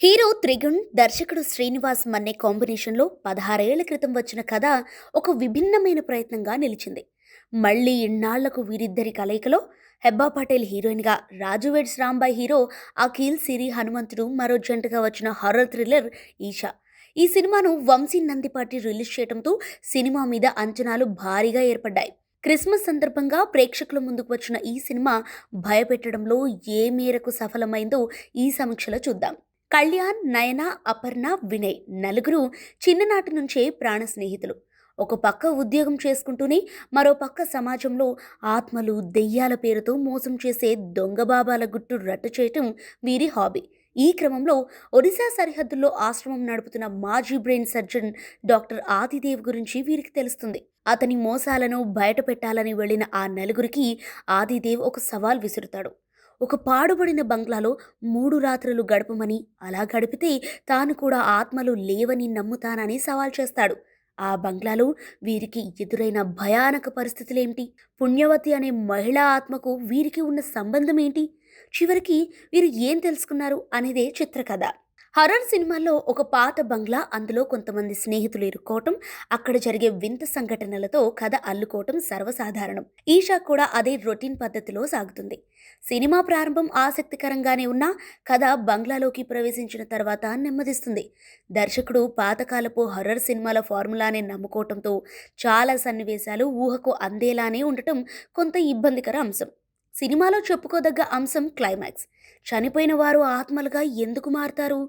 Hero Trigun, దర్శకుడు శ్రీనివాస్ మన్నే కాంబినేషన్లో 16 ఏళ్ల క్రితం వచ్చిన కథ ఒక విభిన్నమైన ప్రయత్నంగా నిలిచింది. మళ్ళీ ఇన్నాళ్లకు వీరిద్దరి కలయికలో హెబ్బా పటేల్ హీరోయిన్గా, రాజు వెడ్స్ రాంబాయ్ హీరో అఖిల్ సిరి హనుమంతుడు మరో జంటగా వచ్చిన హారర్ థ్రిల్లర్ ఈషా. ఈ సినిమాను వంశీ నందిపాటి రిలీజ్ చేయడంతో సినిమా మీద అంచనాలు భారీగా ఏర్పడ్డాయి. క్రిస్మస్ సందర్భంగా ప్రేక్షకుల ముందుకు వచ్చిన ఈ సినిమా భయపెట్టడంలో ఏ మేరకు సఫలమైందో ఈ సమీక్షలో చూద్దాం. కళ్యాణ్, నయన, అపర్ణ, వినయ్ నలుగురు చిన్ననాటి నుంచే ప్రాణ స్నేహితులు. ఒక పక్క ఉద్యోగం చేసుకుంటూనే మరో పక్క సమాజంలో ఆత్మలు, దెయ్యాల పేరుతో మోసం చేసే దొంగ బాబాల గుట్టు రట్టు చేయటం వీరి హాబీ. ఈ క్రమంలో ఒడిశా సరిహద్దుల్లో ఆశ్రమం నడుపుతున్న మాజీ బ్రెయిన్ సర్జన్ డాక్టర్ ఆదిదేవ్ గురించి వీరికి తెలుస్తుంది. అతని మోసాలను బయట పెట్టాలని వెళ్లిన ఆ నలుగురికి ఆదిదేవ్ ఒక సవాల్ విసురుతాడు. ఒక పాడుబడిన బంగ్లాలో 3 రాత్రులు గడపమని, అలా గడిపితే తాను కూడా ఆత్మలు లేవని నమ్ముతానని సవాల్ చేస్తాడు. ఆ బంగ్లాలో వీరికి ఎదురైన భయానక పరిస్థితులేంటి? పుణ్యవతి అనే మహిళా ఆత్మకు వీరికి ఉన్న సంబంధం ఏంటి? చివరికి వీరు ఏం తెలుసుకున్నారు అనేదే చిత్రకథ. హర్రర్ సినిమాల్లో ఒక పాత బంగ్లా, అందులో కొంతమంది స్నేహితులు ఇరుక్కోవటం, అక్కడ జరిగే వింత సంఘటనలతో కథ అల్లుకోవటం సర్వసాధారణం. ఈషా కూడా అదే రొటీన్ పద్ధతిలో సాగుతుంది. సినిమా ప్రారంభం ఆసక్తికరంగానే ఉన్నా కథ బంగ్లాలోకి ప్రవేశించిన తర్వాత నెమ్మదిస్తుంది. దర్శకుడు పాతకాలపు హర్రర్ సినిమాల ఫార్ములానే నమ్ముకోవటంతో చాలా సన్నివేశాలు ఊహకు అందేలానే ఉండటం కొంత ఇబ్బందికర అంశం. సినిమాలో చెప్పుకోదగ్గ అంశం క్లైమాక్స్. చనిపోయిన వారు ఆత్మలుగా ఎందుకు మారతారు?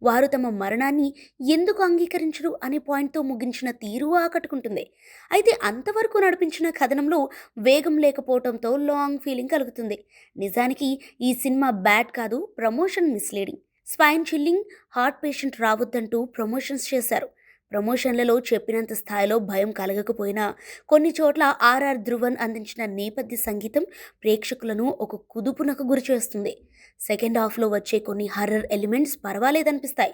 వారు తమ మరణాన్ని ఎందుకు అంగీకరించరు అనే పాయింట్తో ముగించిన తీరు ఆకట్టుకుంటుంది. అయితే అంతవరకు నడిపించిన కథనంలో వేగం లేకపోవడంతో లాంగ్ ఫీలింగ్ కలుగుతుంది. నిజానికి ఈ సినిమా బ్యాడ్ కాదు, promotion misleading. Spine chilling, heart patient రావద్దంటూ ప్రమోషన్స్ చేశారు. ప్రమోషన్లలో చెప్పినంత స్థాయిలో భయం కలగకపోయినా కొన్ని చోట్ల ఆర్ఆర్ ధ్రువన్ అందించిన నేపథ్య సంగీతం ప్రేక్షకులను ఒక కుదుపునకు గురిచేస్తుంది. సెకండ్ హాఫ్లో వచ్చే కొన్ని హర్రర్ ఎలిమెంట్స్ పర్వాలేదనిపిస్తాయి.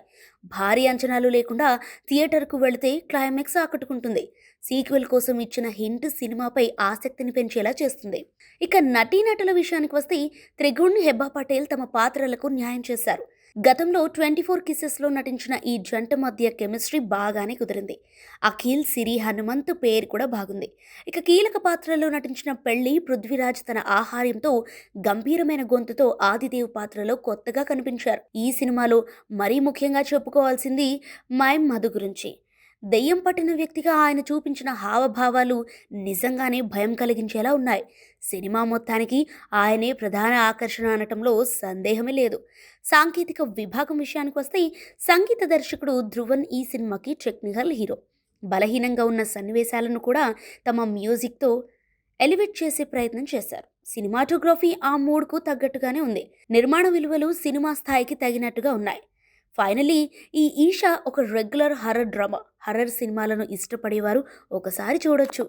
భారీ అంచనాలు లేకుండా థియేటర్కు వెళితే క్లైమాక్స్ ఆకట్టుకుంటుంది. సీక్వెల్ కోసం ఇచ్చిన హింట్ సినిమాపై ఆసక్తిని పెంచేలా చేస్తుంది. ఇక నటీనటుల విషయానికి వస్తే త్రిగుణ్, హెబ్బా పటేల్ తమ పాత్రలకు న్యాయం చేశారు. గతంలో 24 కిసెస్లో నటించిన ఈ జంట మధ్య కెమిస్ట్రీ బాగానే కుదిరింది. అఖిల్, సిరి హనుమంత్ పేరు కూడా బాగుంది. ఇక కీలక పాత్రలో నటించిన పెళ్లి పృథ్వీరాజ్ తన ఆహార్యంతో, గంభీరమైన గొంతుతో ఆదిదేవ్ పాత్రలో కొత్తగా కనిపించారు. ఈ సినిమాలో మరీ ముఖ్యంగా చెప్పుకోవాల్సింది మైమ్ మధు గురించి. దెయ్యం పట్టిన వ్యక్తిగా ఆయన చూపించిన హావభావాలు నిజంగానే భయం కలిగించేలా ఉన్నాయి. సినిమా మొత్తానికి ఆయనే ప్రధాన ఆకర్షణ అనటంలో సందేహమే లేదు. సాంకేతిక విభాగం విషయానికి వస్తే సంగీత దర్శకుడు ధ్రువన్ ఈ సినిమాకి టెక్నికల్ హీరో. బలహీనంగా ఉన్న సన్నివేశాలను కూడా తమ మ్యూజిక్తో ఎలివేట్ చేసే ప్రయత్నం చేశారు. సినిమాటోగ్రఫీ ఆ మూడ్కు తగ్గట్టుగానే ఉంది. నిర్మాణ విలువలు సినిమా స్థాయికి తగినట్టుగా ఉన్నాయి. ఫైనలీ ఈ ఈషా ఒక రెగ్యులర్ హర్రర్ డ్రామా. హర్రర్ సినిమాలను ఇష్టపడేవారు ఒకసారి చూడొచ్చు.